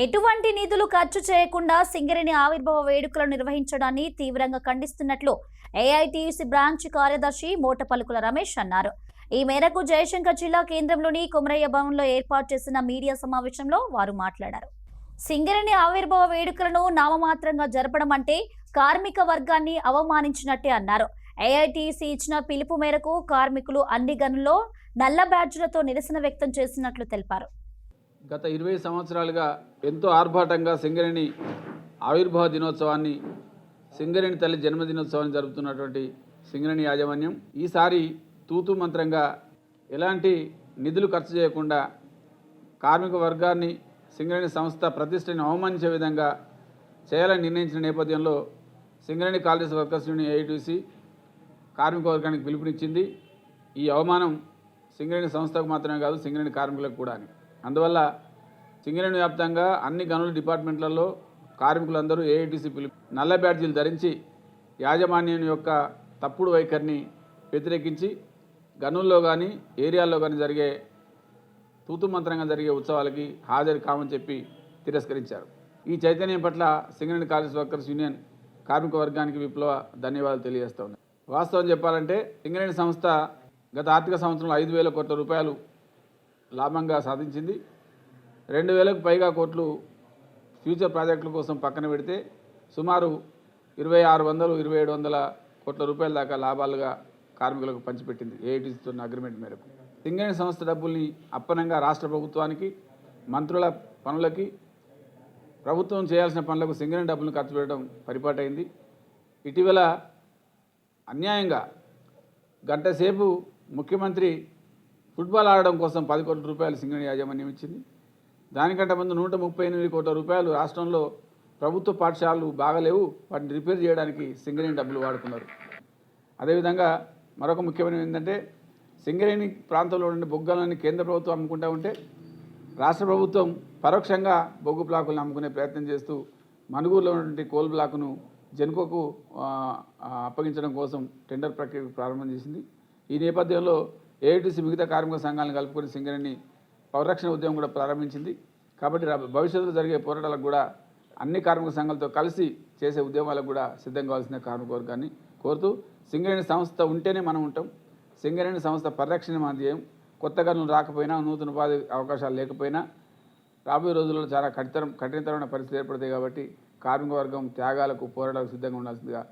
ఎటువంటి నిధులు ఖర్చు చేయకుండా సింగరేణి ఆవిర్భావ వేడుకలు నిర్వహించడాన్ని తీవ్రంగా ఖండిస్తున్నట్లు ఏఐటీయూసీ బ్రాంచ్ కార్యదర్శి మోటపలుకుల రమేష్ అన్నారు. ఈ మేరకు జయశంకర్ జిల్లా కేంద్రంలోని కుమరయ్య భవన్లో ఏర్పాటు చేసిన మీడియా సమావేశంలో వారు మాట్లాడారు. సింగరేణి ఆవిర్భావ వేడుకలను నామమాత్రంగా జరపడం అంటే కార్మిక వర్గాన్ని అవమానించినట్టే అన్నారు. ఏఐటీయూసీ ఇచ్చిన పిలుపు మేరకు కార్మికులు అన్ని గనుల్లో నల్ల బ్యాడ్జ్లతో నిరసన వ్యక్తం చేసినట్లు తెలిపారు. గత 20 సంవత్సరాలుగా ఎంతో ఆర్భాటంగా సింగరేణి ఆవిర్భావ దినోత్సవాన్ని, సింగరేణి తల్లి జన్మదినోత్సవాన్ని జరుపుతున్నటువంటి సింగరేణి యాజమాన్యం ఈసారి తూతు మంత్రంగా ఎలాంటి నిధులు ఖర్చు చేయకుండా కార్మిక వర్గాన్ని, సింగరేణి సంస్థ ప్రతిష్టని అవమానించే విధంగా చేయాలని నిర్ణయించిన నేపథ్యంలో Singareni college workers union AITC కార్మిక వర్గానికి పిలుపునిచ్చింది. ఈ అవమానం సింగరేణి సంస్థకు మాత్రమే కాదు, సింగరేణి కార్మికులకు కూడా అని. అందువల్ల సింగరేణి వ్యాప్తంగా అన్ని గనుల డిపార్ట్మెంట్లలో కార్మికులందరూ ఏఐటీసీ పిలుపు నల్ల బ్యాడ్జీలు ధరించి యాజమాన్యం యొక్క తప్పుడు వైఖరిని వ్యతిరేకించి గనుల్లో కానీ ఏరియాల్లో కానీ జరిగే తూతు మంత్రంగా జరిగే ఉత్సవాలకి హాజరు కామని చెప్పి తిరస్కరించారు. ఈ చైతన్యం పట్ల సింగరేణి కాలేజ్ వర్కర్స్ యూనియన్ కార్మిక వర్గానికి విప్లవ ధన్యవాదాలు తెలియజేస్తూ ఉంది. వాస్తవం చెప్పాలంటే సింగరేణి సంస్థ గత ఆర్థిక సంవత్సరంలో 5,000 కోట్ల రూపాయలు లాభంగా సాధించింది. 2,000కు పైగా కోట్లు ఫ్యూచర్ ప్రాజెక్టుల కోసం పక్కన పెడితే సుమారు 2,600, 2,700 కోట్ల రూపాయల దాకా లాభాలుగా కార్మికులకు పంచిపెట్టింది ఏఐటీసీతో అగ్రిమెంట్ మేరకు. సింగరేణి సంస్థ డబ్బుల్ని అప్పనంగా రాష్ట్ర ప్రభుత్వానికి, మంత్రుల పనులకి, ప్రభుత్వం చేయాల్సిన పనులకు సింగరేణి డబ్బులను ఖర్చు పెట్టడం పరిపాటైంది. ఇటీవల అన్యాయంగా గంట సేపు ముఖ్యమంత్రి ఫుట్బాల్ ఆడడం కోసం 10 కోట్ల రూపాయలు సింగరేణి యాజమాన్యం ఇచ్చింది. దానికంటే ముందు 138 కోట్ల రూపాయలు రాష్ట్రంలో ప్రభుత్వ పాఠశాలలు బాగలేవు, వాటిని రిపేర్ చేయడానికి సింగరేణి డబ్బులు వాడుకున్నారు. అదేవిధంగా మరొక ముఖ్యమైన ఏంటంటే సింగరేణి ప్రాంతంలో ఉండే బొగ్గులని కేంద్ర ప్రభుత్వం అమ్ముకుంటూ ఉంటే రాష్ట్ర ప్రభుత్వం పరోక్షంగా బొగ్గు బ్లాకులను అమ్ముకునే ప్రయత్నం చేస్తూ మనుగూరులో ఉన్నటువంటి కోల్ బ్లాకును జెన్కోకు అప్పగించడం కోసం టెండర్ ప్రక్రియ ప్రారంభం చేసింది. ఈ నేపథ్యంలో ఏఐటీసీ మిగతా కార్మిక సంఘాలను కలుపుకొని సింగరేణి పరిరక్షణ ఉద్యమం కూడా ప్రారంభించింది. కాబట్టి భవిష్యత్తులో జరిగే పోరాటాలకు కూడా అన్ని కార్మిక సంఘాలతో కలిసి చేసే ఉద్యమాలకు కూడా సిద్ధం కావాల్సిన కార్మిక వర్గాన్ని కోరుతూ, సింగరేణి సంస్థ ఉంటేనే మనం ఉంటాం. సింగరేణి సంస్థ పరిరక్షణ మన ధ్యేయం. కొత్త గనులు రాకపోయినా, నూతన ఉపాధి అవకాశాలు లేకపోయినా రాబోయే రోజుల్లో చాలా కఠినతరమైన పరిస్థితులు ఏర్పడతాయి. కాబట్టి కార్మిక వర్గం త్యాగాలకు, పోరాటాలకు సిద్ధంగా ఉండాల్సిందిగా